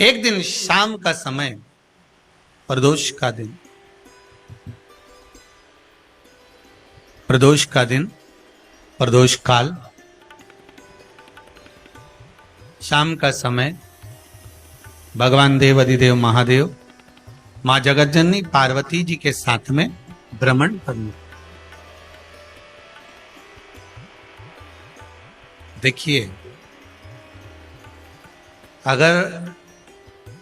एक दिन शाम का समय, प्रदोष का दिन, प्रदोष का दिन, प्रदोष काल, शाम का समय, भगवान देव अधिदेव महादेव मां जगतजननी पार्वती जी के साथ में भ्रमण करने। देखिए, अगर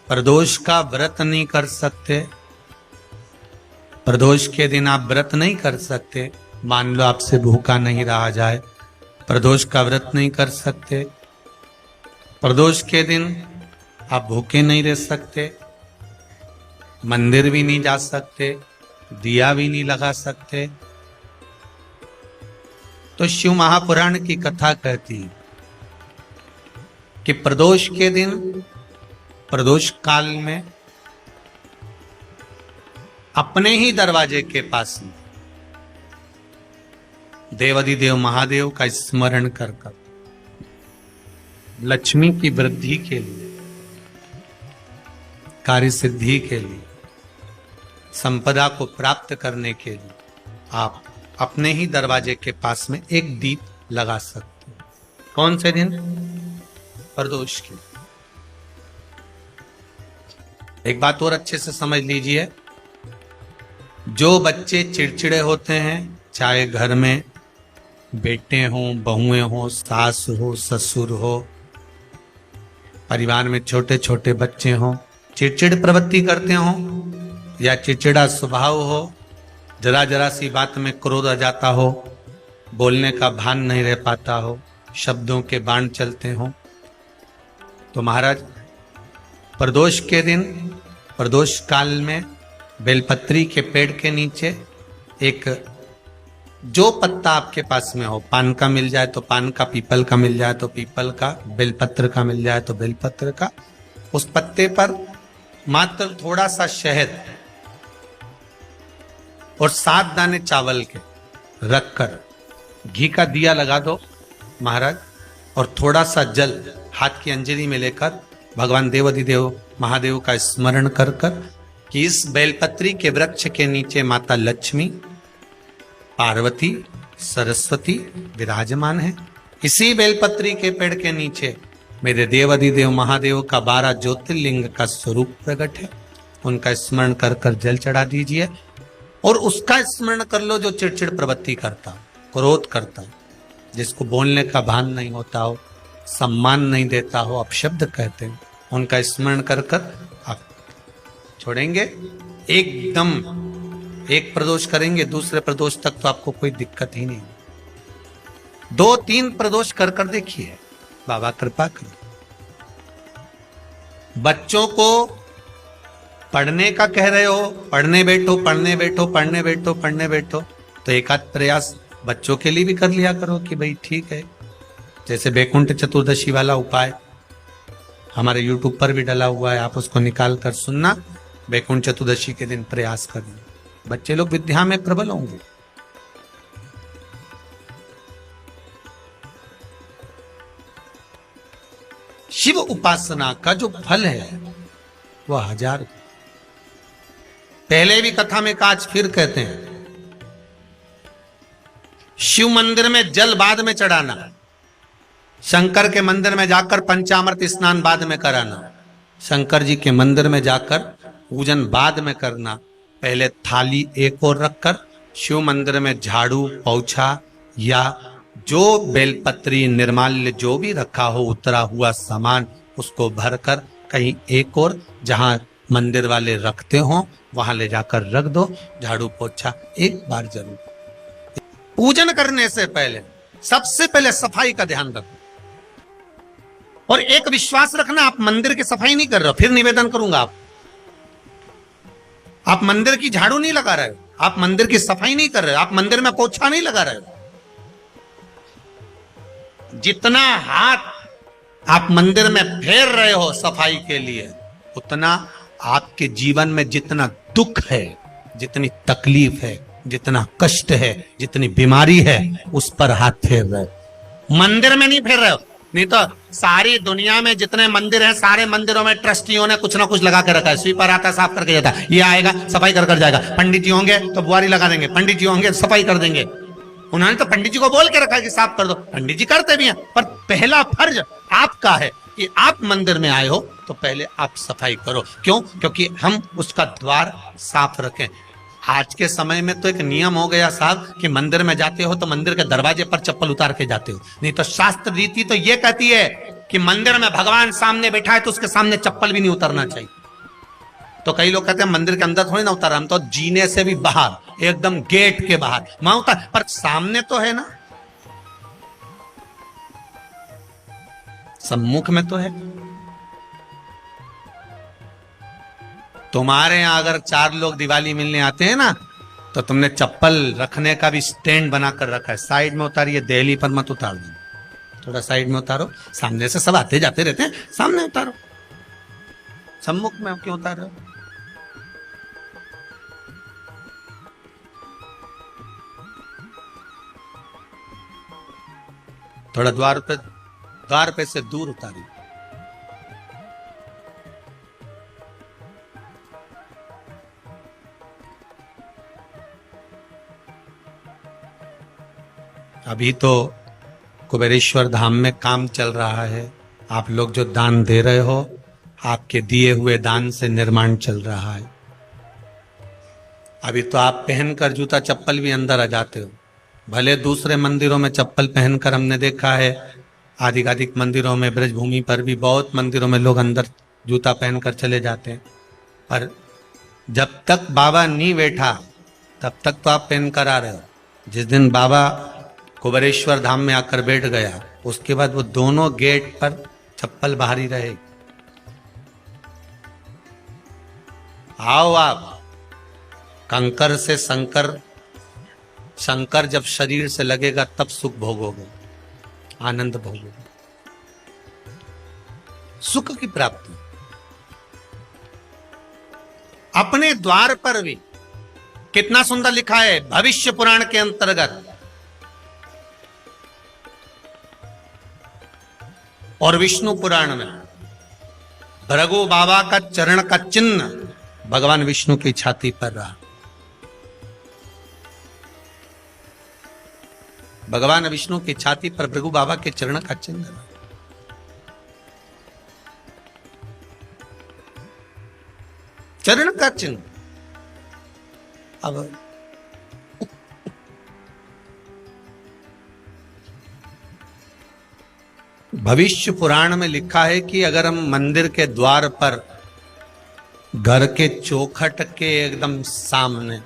प्रदोष का व्रत नहीं कर सकते, प्रदोष के दिन आप व्रत नहीं कर सकते, मान लो आपसे भूखा नहीं रहा जाए, प्रदोष का व्रत नहीं कर सकते, प्रदोष के दिन आप भूखे नहीं रह सकते, मंदिर भी नहीं जा सकते, दिया भी नहीं लगा सकते, तो शिव महापुराण की कथा कहती है कि प्रदोष के दिन, प्रदोष काल में अपने ही दरवाजे के पास में देवाधिदेव महादेव का स्मरण कर कर लक्ष्मी की वृद्धि के लिए, कार्य सिद्धि के लिए, संपदा को प्राप्त करने के लिए आप अपने ही दरवाजे के पास में एक दीप लगा सकते हो। कौन से दिन? प्रदोष के। एक बात और अच्छे से समझ लीजिए, जो बच्चे चिड़चिड़े होते हैं, चाहे घर में बेटे हों, बहुएं हों, सास हो, ससुर हो, परिवार में छोटे छोटे बच्चे हों, चिड़चिड़ प्रवृत्ति करते हों या चिड़चिड़ा स्वभाव हो, जरा जरा सी बात में क्रोध आ जाता हो, बोलने का भान नहीं रह पाता हो, शब्दों के बाण चलते हों, तो महाराज प्रदोष के दिन, प्रदोष काल में बेलपत्री के पेड़ के नीचे एक, जो पत्ता आपके पास में हो, पान का मिल जाए तो पान का, पीपल का मिल जाए तो पीपल का, बेलपत्र का मिल जाए तो बेलपत्र का, उस पत्ते पर मात्र थोड़ा सा शहद और 7 दाने चावल के रखकर घी का दिया लगा दो महाराज, और थोड़ा सा जल हाथ की अंजलि में लेकर भगवान देवाधिदेव महादेव का स्मरण कर कर कि इस बेलपत्री के वृक्ष के नीचे माता लक्ष्मी, पार्वती, सरस्वती विराजमान है। इसी बेलपत्री के पेड़ के नीचे मेरे देवाधिदेव महादेव का 12 ज्योतिर्लिंग का स्वरूप प्रकट है। उनका स्मरण कर कर जल चढ़ा दीजिए और उसका स्मरण कर लो जो चिड़चिड़ प्रवृत्ति करता, क्रोध करता, जिसको बोलने का भान नहीं होता हो, सम्मान नहीं देता हो, अपशब्द कहते हैं, उनका स्मरण कर कर आप छोड़ेंगे। एकदम एक प्रदोष करेंगे, दूसरे प्रदोष तक तो आपको कोई दिक्कत ही नहीं। 2-3 प्रदोष कर कर देखिए, बाबा कृपा करें। बच्चों को पढ़ने का कह रहे हो, पढ़ने बैठो, पढ़ने बैठो, पढ़ने बैठो, पढ़ने बैठो, तो एक आध प्रयास बच्चों के लिए भी कर लिया करो कि भाई ठीक है। जैसे बैकुंठ चतुर्दशी वाला उपाय हमारे YouTube पर भी डला हुआ है, आप उसको निकाल कर सुनना। बैकुंठ चतुर्दशी के दिन प्रयास करना, बच्चे लोग विद्या में प्रबल होंगे। शिव उपासना का जो फल है वह 1000। पहले भी कथा में काज फिर कहते हैं, शिव मंदिर में जल बाद में चढ़ाना, शंकर के मंदिर में जाकर पंचामृत स्नान बाद में कराना, शंकर जी के मंदिर में जाकर पूजन बाद में करना, पहले थाली एक और रखकर शिव मंदिर में झाड़ू, पोछा या जो बेलपत्री, निर्माल्य जो भी रखा हो, उतरा हुआ सामान, उसको भरकर कहीं एक और जहां मंदिर वाले रखते हो वहां ले जाकर रख दो। झाड़ू पोछा एक बार जरूर। पूजन करने से पहले सबसे पहले सफाई का ध्यान रखो और एक विश्वास रखना, आप मंदिर की सफाई नहीं कर रहे हो। फिर निवेदन करूंगा, आप मंदिर की झाड़ू नहीं लगा रहे हो, आप मंदिर की सफाई नहीं कर रहे हो, आप मंदिर में पोछा नहीं लगा रहे हो। जितना हाथ आप मंदिर में फेर रहे हो सफाई के लिए, उतना आपके जीवन में जितना दुख है, जितनी तकलीफ है, जितना कष्ट है, जितनी बीमारी है, उस पर हाथ फेर रहे हो। मंदिर में नहीं फेर रहे हो, नहीं तो सारी दुनिया में जितने मंदिर हैं, सारे मंदिरों में ट्रस्टियों ने कुछ ना कुछ लगा के रखा है। स्वीपर आता है, साफ करके जाता है, ये आएगा सफाई कर जाएगा। पंडित जी होंगे तो बुआरी लगा देंगे, पंडित जी होंगे सफाई कर देंगे। उन्होंने तो पंडित जी को बोल के रखा है कि साफ कर दो, पंडित जी करते भी हैं। पर पहला फर्ज आपका है कि आप मंदिर में आए हो तो पहले आप सफाई करो। क्यों? क्योंकि हम उसका द्वार साफ रखें। आज के समय में तो एक नियम हो गया साहब कि मंदिर में जाते हो तो मंदिर के दरवाजे पर चप्पल उतार के जाते हो, नहीं तो शास्त्र रीति तो ये कहती है कि मंदिर में भगवान सामने बैठा है तो उसके सामने चप्पल भी नहीं उतरना चाहिए। तो कई लोग कहते हैं मंदिर के अंदर थोड़ी ना उतार, हम तो जीने से भी बाहर, एकदम गेट के बाहर वहां उतार, पर सामने तो है ना, सम्मुख में तो है। तुम्हारे यहां अगर 4 लोग दिवाली मिलने आते हैं ना तो तुमने चप्पल रखने का भी स्टैंड बनाकर रखा है। साइड में उतारिए, दहली पर मत उतार दो, थोड़ा साइड में उतारो। सामने से सब आते जाते रहते हैं, सामने उतारो, सम्मुख में क्यों उतार रहे हो? थोड़ा द्वार पे से दूर उतारिए। अभी तो कुबेरेश्वर धाम में काम चल रहा है। आप लोग जो दान दे रहे हो, आपके दिए हुए दान से निर्माण चल रहा है। अभी तो आप पहनकर जूता चप्पल भी अंदर आ जाते हो। भले दूसरे मंदिरों में चप्पल पहनकर हमने देखा है, आधिकाधिक मंदिरों में, ब्रजभूमि पर भी बहुत मंदिरों में लोग अंदर जूता पहनकर चले जाते हैं, पर जब तक बाबा नहीं बैठा तब तक तो आप पहनकर आ रहे हो। जिस दिन बाबा कुबेरेश्वर धाम में आकर बैठ गया, उसके बाद वो दोनों गेट पर चप्पल बाहर ही रहे। आओ आप, कंकर से शंकर, शंकर जब शरीर से लगेगा तब सुख भोगोगे, आनंद भोगोगे, सुख की प्राप्ति। अपने द्वार पर भी कितना सुंदर लिखा है भविष्य पुराण के अंतर्गत, और विष्णु पुराण में भृगु बाबा का चरण का चिन्ह भगवान विष्णु की छाती पर रहा। भगवान विष्णु की छाती पर भृगु बाबा के चरण का चिन्ह रहा। चरण का चिन्ह। अब भविष्य पुराण में लिखा है कि अगर हम मंदिर के द्वार पर, घर के चौखट के एकदम सामने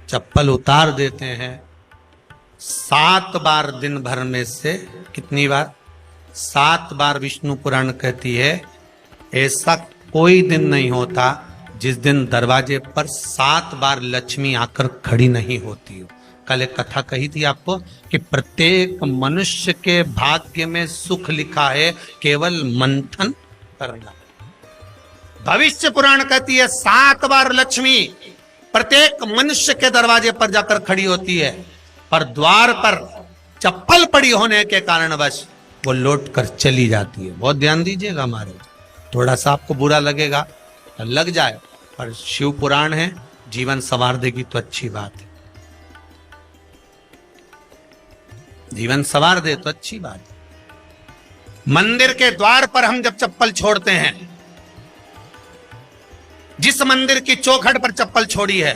चप्पल उतार देते हैं 7 बार दिन भर में से, कितनी बार? 7 बार। विष्णु पुराण कहती है ऐसा कोई दिन नहीं होता जिस दिन दरवाजे पर 7 बार लक्ष्मी आकर खड़ी नहीं होती हो। कल एक कथा कही थी आपको कि प्रत्येक मनुष्य के भाग्य में सुख लिखा है, केवल मंथन करना। भविष्य पुराण कहती है 7 बार लक्ष्मी प्रत्येक मनुष्य के दरवाजे पर जाकर खड़ी होती है, पर द्वार पर चप्पल पड़ी होने के कारणवश वो लौट कर चली जाती है। बहुत ध्यान दीजिएगा हमारे, थोड़ा सा आपको बुरा लगेगा लग जाए, पर शिव पुराण है, जीवन संवार देगी तो अच्छी बात है, जीवन संवार दे तो अच्छी बात है। मंदिर के द्वार पर हम जब चप्पल छोड़ते हैं, जिस मंदिर की चौखट पर चप्पल छोड़ी है,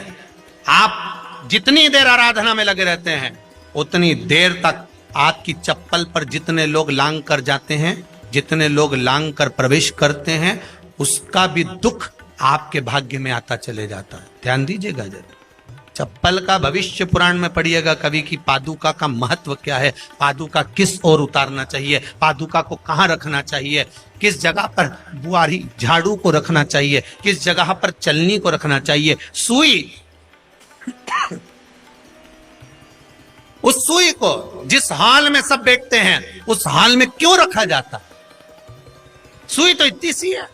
आप जितनी देर आराधना में लगे रहते हैं उतनी देर तक आपकी चप्पल पर जितने लोग लांग कर जाते हैं, जितने लोग लांग कर प्रवेश करते हैं, उसका भी दुख आपके भाग्य में आता चले जाता है। ध्यान दीजिएगा जरा। चप्पल का भविष्य पुराण में पढ़िएगा कभी कि पादुका का महत्व क्या है, पादुका किस ओर उतारना चाहिए, पादुका को कहां रखना चाहिए, किस जगह पर बुआरी झाड़ू को रखना चाहिए, किस जगह पर चलनी को रखना चाहिए, सुई उस सुई को जिस हाल में सब बैठते हैं उस हाल में क्यों रखा जाता? सुई तो इतनी सी है,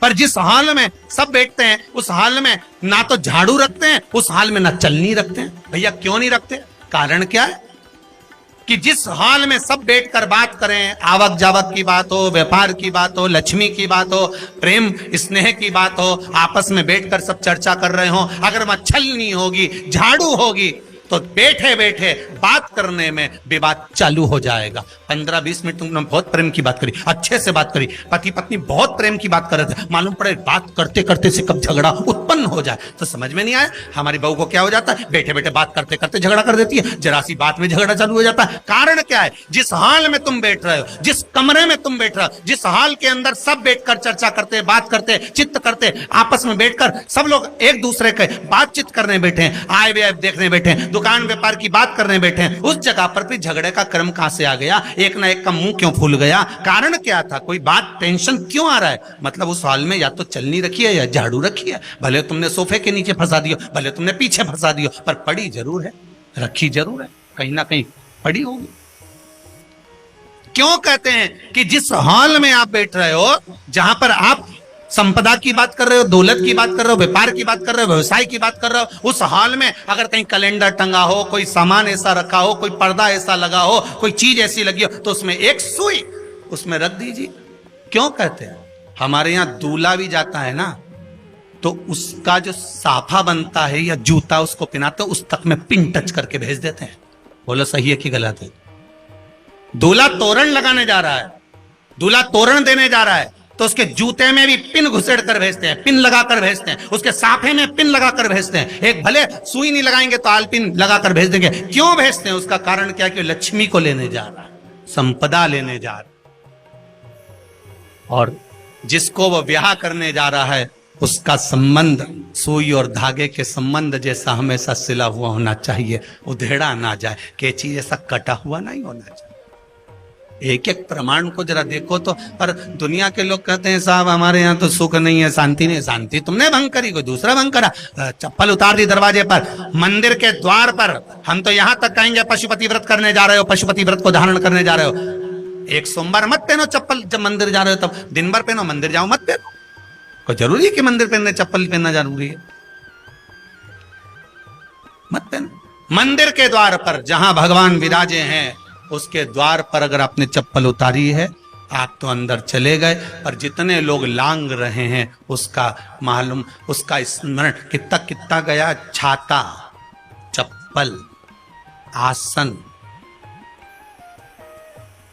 पर जिस हाल में सब बैठते हैं उस हाल में ना तो झाड़ू रखते हैं, उस हाल में ना चलनी रखते हैं। भैया क्यों नहीं रखते? कारण क्या है? कि जिस हॉल में सब बैठकर बात करें, आवक जावक की बात हो, व्यापार की बात हो, लक्ष्मी की बात हो, प्रेम स्नेह की बात हो, आपस में बैठकर सब चर्चा कर रहे हो, अगर मच्छलनी होगी, झाड़ू होगी, तो बैठे बैठे बात करने में विवाद चालू हो जाएगा। 15-20 मिनट तुमने बहुत प्रेम की बात करी, अच्छे से बात करी, पति पत्नी बहुत प्रेम की बात कर रहे थे, मालूम पड़े बात करते करते से कब झगड़ा उत्पन्न हो जाए तो समझ में नहीं आया। हमारी बहू को क्या हो जाता है, बैठे बैठे बात करते करते झगड़ा कर देती है, जरा सी बात में झगड़ा चालू हो जाता है। कारण क्या है, जिस हॉल में तुम बैठ रहे हो, जिस कमरे में तुम बैठ रहे हो, जिस हॉल के अंदर सब बैठकर चर्चा करते, बात करते, चित्त करते, आपस में बैठकर सब लोग एक दूसरे के बातचीत करने बैठे हैं, आय व्यय देखने बैठे हैं, दुकान व्यापार की बात करने बैठे हैं, उस जगह पर भी झगड़े का क्रम कहां से आ गया, एक ना एक का मुंह क्यों फूल गया, कारण क्या था, कोई बात टेंशन क्यों आ रहा है, मतलब उस हॉल में या तो चलनी रखी है या झाड़ू रखी है, भले तुमने सोफे के नीचे फंसा दियो, भले तुमने पीछे फंसा दियो, पर पड़ी जरूर है, रखी जरूर है, कहीं ना कहीं पड़ी होगी। क्यों कहते हैं कि जिस हॉल में आप बैठ रहे हो, जहां पर आप संपदा की बात कर रहे हो, दौलत की बात कर रहे हो, व्यापार की बात कर रहे हो, व्यवसाय की बात कर रहे हो, उस हॉल में अगर कहीं कैलेंडर टंगा हो, कोई सामान ऐसा रखा हो, कोई पर्दा ऐसा लगा हो, कोई चीज ऐसी लगी हो, तो उसमें एक सुई उसमें रख दीजिए। क्यों कहते हैं, हमारे यहां दूल्हा भी जाता है ना, तो उसका जो साफा बनता है या जूता उसको पहनाते, उस तक में पिन टच करके भेज देते हैं। बोलो सही है कि गलत है? दूल्हा तोरण लगाने जा रहा है, दूल्हा तोरण देने जा रहा है, तो उसके जूते में भी पिन घुसेड़ कर भेजते हैं, पिन लगाकर भेजते हैं, उसके साफे में पिन लगाकर भेजते हैं। एक भले सुई नहीं लगाएंगे तो आलपिन लगाकर भेज देंगे। क्यों भेजते हैं, उसका कारण क्या, कि लक्ष्मी को लेने जा रहा है, संपदा लेने जा रहा है, और जिसको वो ब्याह करने जा रहा है उसका संबंध सुई और धागे के संबंध जैसा हमेशा सिला हुआ होना चाहिए, उधेड़ा ना जाए, कैची जैसा कटा हुआ नहीं होना चाहिए। एक एक प्रमाण को जरा देखो तो। पर दुनिया के लोग कहते हैं साहब हमारे यहाँ तो सुख नहीं है, शांति नहीं। शांति तुमने भंग करी, कोई दूसरा भंग करा। चप्पल उतार दी दरवाजे पर, मंदिर के द्वार पर। हम तो यहाँ तक कहेंगे पशुपति व्रत करने जा रहे हो, पशुपति व्रत को धारण करने जा रहे हो, एक सोमवार मत पहनो चप्पल, जब मंदिर जा रहे हो तब दिन भर पहनो, मंदिर जाओ मत पहनो। कोई जरूरी है कि मंदिर पहनने चप्पल पहनना जरूरी है? मत पहनो। मंदिर के द्वार पर जहां भगवान विराजे हैं उसके द्वार पर अगर आपने चप्पल उतारी है, आप तो अंदर चले गए। पर जितने लोग लांग रहे हैं उसका मालूम, उसका स्मरण कितना कितना गया। छाता, चप्पल, आसन,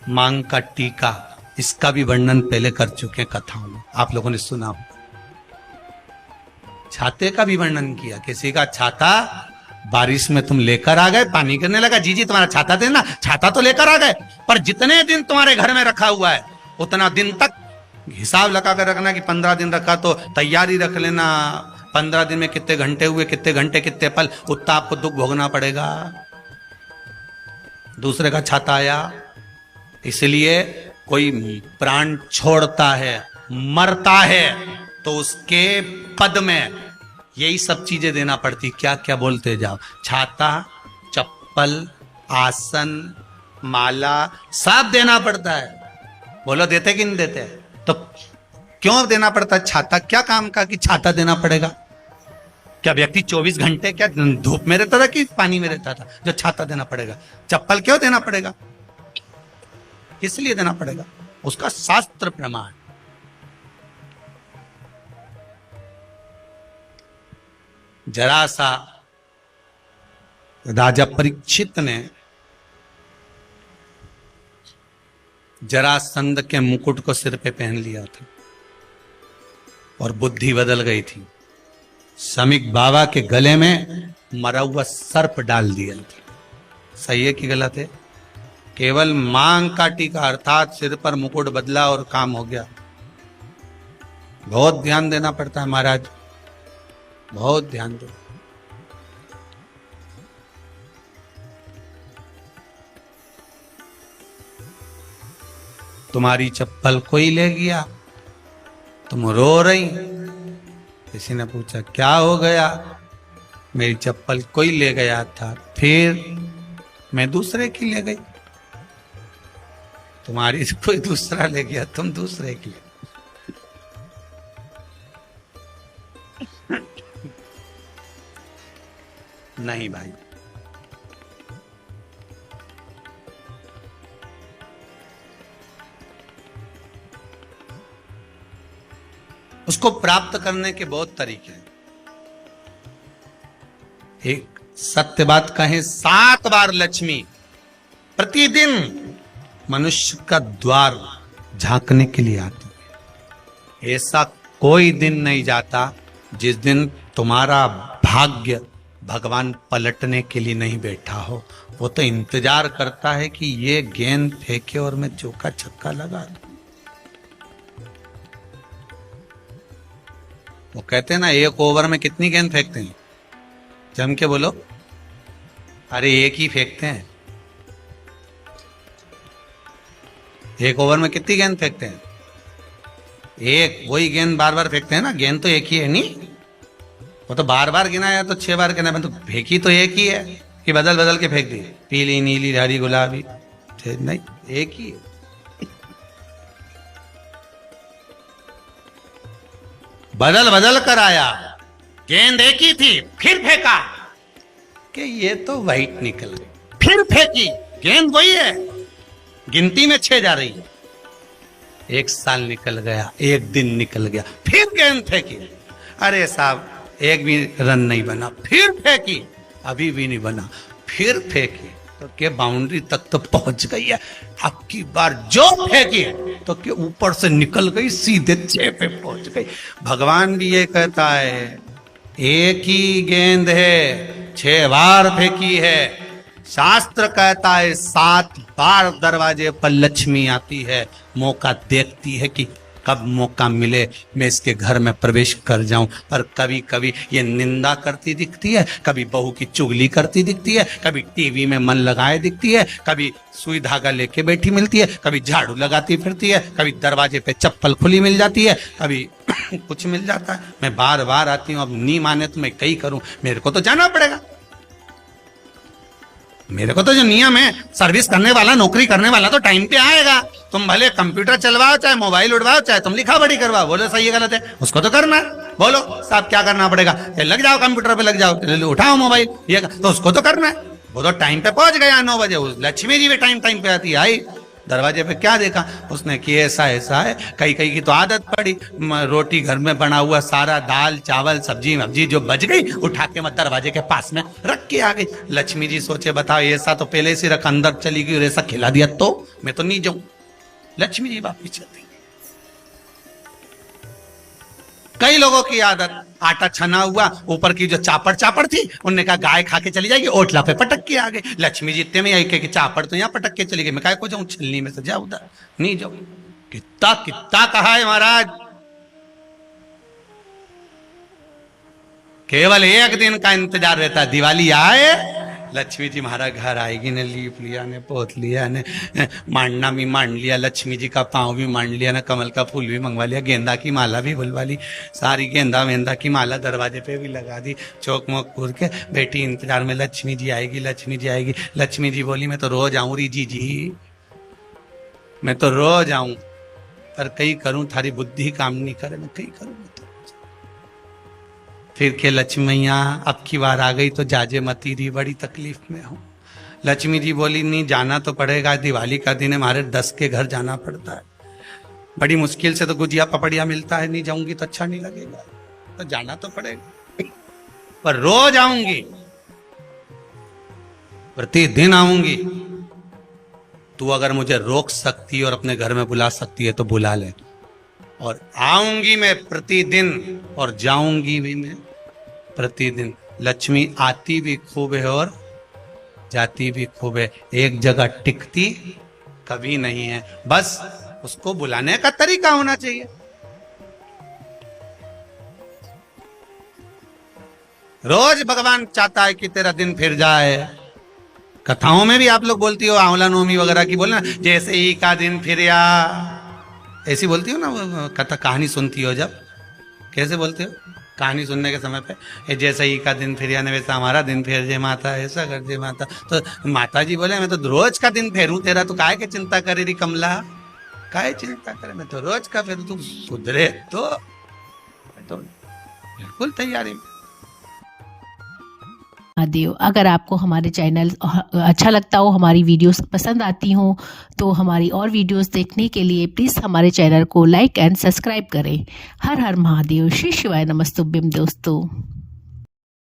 मांग का टीका, इसका भी वर्णन पहले कर चुके हैं कथाओं में, आप लोगों ने सुना। छाते का भी वर्णन किया, किसी का छाता बारिश में तुम लेकर आ गए, पानी गिरने लगा, जी जी तुम्हारा छाता देना, छाता तो लेकर आ गए, पर जितने दिन तुम्हारे घर में रखा हुआ है उतना दिन तक हिसाब लगा कर रखना कि 15 दिन रखा तो तैयारी रख लेना, 15 दिन में कितने घंटे हुए, कितने घंटे कितने पल, उतना आपको दुख भोगना पड़ेगा। दूसरे का छाता आया, इसलिए कोई प्राण छोड़ता है, मरता है, तो उसके पद में यही सब चीजें देना पड़ती। क्या क्या बोलते जाओ, छाता, चप्पल, आसन, माला, सब देना पड़ता है। बोलो देते कि नहीं देते? तो क्यों देना पड़ता है? छाता क्या काम का कि छाता देना पड़ेगा? क्या व्यक्ति 24 घंटे क्या धूप में रहता था कि पानी में रहता था जो छाता देना पड़ेगा? चप्पल क्यों देना पड़ेगा? इसलिए देना पड़ेगा, उसका शास्त्र प्रमाण। जरा सा राजा परीक्षित ने जरासंध के मुकुट को सिर पे पहन लिया था और बुद्धि बदल गई थी। समीक बाबा के गले में मरा हुआ सर्प डाल दिया था। सही है कि गलत है? केवल मांग का टीका अर्थात सिर पर मुकुट बदला और काम हो गया। बहुत ध्यान देना पड़ता है महाराज, बहुत ध्यान दो। तुम्हारी चप्पल कोई ले गया, तुम रो रही, किसी ने पूछा क्या हो गया? मेरी चप्पल कोई ले गया था, फिर मैं दूसरे की ले गई। तुम्हारी कोई दूसरा ले गया, तुम दूसरे की ले। नहीं भाई, उसको प्राप्त करने के बहुत तरीके हैं। एक सत्य बात कहें, 7 बार लक्ष्मी प्रतिदिन मनुष्य का द्वार झांकने के लिए आती है। ऐसा कोई दिन नहीं जाता जिस दिन तुम्हारा भाग्य भगवान पलटने के लिए नहीं बैठा हो। वो तो इंतजार करता है कि ये गेंद फेंके और मैं चौका छक्का लगा दूं। वो कहते हैं ना, 1 ओवर में कितनी गेंद फेंकते हैं? जम के बोलो। अरे 1 ही फेंकते हैं। 1 ओवर में कितनी गेंद फेंकते हैं? 1। वही गेंद बार बार फेंकते हैं ना। गेंद तो 1 ही है नहीं। वो तो बार बार गिना या तो 6 बार गिना, तो फेंकी तो 1 ही है कि बदल बदल के फेंक दी, पीली नीली हरी गुलाबी? नहीं, 1 ही है। बदल बदल कर आया, गेंद 1 ही थी, फिर फेंका कि ये तो वाइट निकल गई, फिर फेंकी, गेंद वही है, गिनती में 6 जा रही है। 1 साल निकल गया, 1 दिन निकल गया, फिर गेंद फेंकी। अरे साहब 1 भी रन नहीं बना, फिर फेंकी, अभी भी नहीं बना, फिर फेंकी तो के बाउंड्री तक तो पहुंच गई है। अब की बार जो फेंकी तो के ऊपर से निकल गई, सीधे 6 पे पहुंच गई। भगवान भी ये कहता है, 1 ही गेंद है, 6 बार फेंकी है। शास्त्र कहता है 7 बार दरवाजे पर लक्ष्मी आती है, मौका देखती है कि कब मौका मिले मैं इसके घर में प्रवेश कर जाऊं। पर कभी कभी ये निंदा करती दिखती है, कभी बहू की चुगली करती दिखती है, कभी टीवी में मन लगाए दिखती है, कभी सुई धागा लेके बैठी मिलती है, कभी झाड़ू लगाती फिरती है, कभी दरवाजे पे चप्पल खुली मिल जाती है, कभी कुछ मिल जाता है। मैं बार बार आती हूँ, अब नहीं माने तो मैं कहीं करूं, मेरे को तो जाना पड़ेगा। मेरे को तो जो नियम है, सर्विस करने वाला, नौकरी करने वाला तो टाइम पे आएगा। तुम भले कंप्यूटर चलवाओ, चाहे मोबाइल उड़वाओ, चाहे तुम लिखा पढ़ी करवाओ, बोलो सही है गलत है, उसको तो करना है। बोलो साहब क्या करना पड़ेगा? लग जाओ कंप्यूटर पे, लग जाओ, उठाओ मोबाइल, ये तो उसको तो करना है। वो तो टाइम पे पहुंच गया 9 बजे। लक्ष्मी जी भी टाइम पे आती है। आई दरवाजे पे क्या देखा उसने कि ऐसा है। कई की तो आदत पड़ी, रोटी घर में बना हुआ सारा दाल चावल सब्जी वब्जी जो बच गई उठा के मैं दरवाजे के पास में रख के आ गई। लक्ष्मी जी सोचे बताओ, ऐसा तो पहले से रख, अंदर चली गई और ऐसा खिला दिया तो मैं तो नहीं जाऊं। लक्ष्मी जी वापिस चलती। कई लोगों की आदत, आटा छना हुआ, ऊपर की जो चापड़ थी, उन्होंने कहा गाय खा के चली जाएगी, ओटला पे पटक के आ गई। लक्ष्मी जी इतने में आई कि चापड़ तो यहाँ पटक के चली गई, मैं काय को जाऊं, छलनी में से जा उधर, नहीं जाऊं। कितना कहा है महाराज, केवल 1 दिन का इंतजार रहता, दिवाली आए लक्ष्मी जी महाराज घर आएगी ने, लीप लिया ने, पोत लिया ने, मांडना भी मांड लिया, लक्ष्मी जी का पाँव भी मांड लिया ना, कमल का फूल भी मंगवा लिया, गेंदा की माला भी बुलवा ली, सारी गेंदा वेंदा की माला दरवाजे पे भी लगा दी, चौक मोक पूर के बेटी इंतजार में, लक्ष्मी जी आएगी, लक्ष्मी जी आएगी। लक्ष्मी जी बोली मैं तो रोज आऊं री जी, मैं तो रोज आऊं, पर कहीं करूं थारी बुद्धि काम नहीं करे, मैं कहीं करूं। फिर के लक्ष्मी मैया अब की बार आ गई तो जाजे मती रही, बड़ी तकलीफ में हूं। लक्ष्मी जी बोली नहीं जाना तो पड़ेगा, दिवाली का दिन है, हमारे 10 के घर जाना पड़ता है, बड़ी मुश्किल से तो गुजिया पपड़िया मिलता है, नहीं जाऊंगी तो अच्छा नहीं लगेगा, तो जाना तो पड़ेगा। पर रोज आऊंगी, प्रतिदिन आऊंगी। तू अगर मुझे रोक सकती है और अपने घर में बुला सकती है तो बुला ले, और आऊंगी मैं प्रतिदिन और जाऊंगी भी मैं प्रतिदिन। लक्ष्मी आती भी खूब है और जाती भी खूब है, एक जगह टिकती कभी नहीं है। बस उसको बुलाने का तरीका होना चाहिए। रोज भगवान चाहता है कि तेरा दिन फिर जाए। कथाओं में भी आप लोग बोलती हो, आंवला नवमी वगैरह की बोलना, जैसे ही का दिन फिर या, ऐसी बोलती हो ना कथा, कहानी सुनती हो जब, कैसे बोलते हो कहानी सुनने के समय पे, जैसे ही का दिन फिर यानी वैसा हमारा दिन फेर जे माता, ऐसा कर जे माता। तो माता जी बोले मैं तो रोज का दिन फेरूं तेरा, तो काहे के चिंता करे री कमला, काहे चिंता करे, मैं तो रोज का फेरू, तू सुधरे तो बिल्कुल तैयारी में। महादेव। अगर आपको हमारे चैनल अच्छा लगता हो, हमारी वीडियोस पसंद आती हो, तो हमारी और वीडियोस देखने के लिए प्लीज़ हमारे चैनल को लाइक एंड सब्सक्राइब करें। हर हर महादेव। श्री शिवाय नमस्तुभ्यम दोस्तों।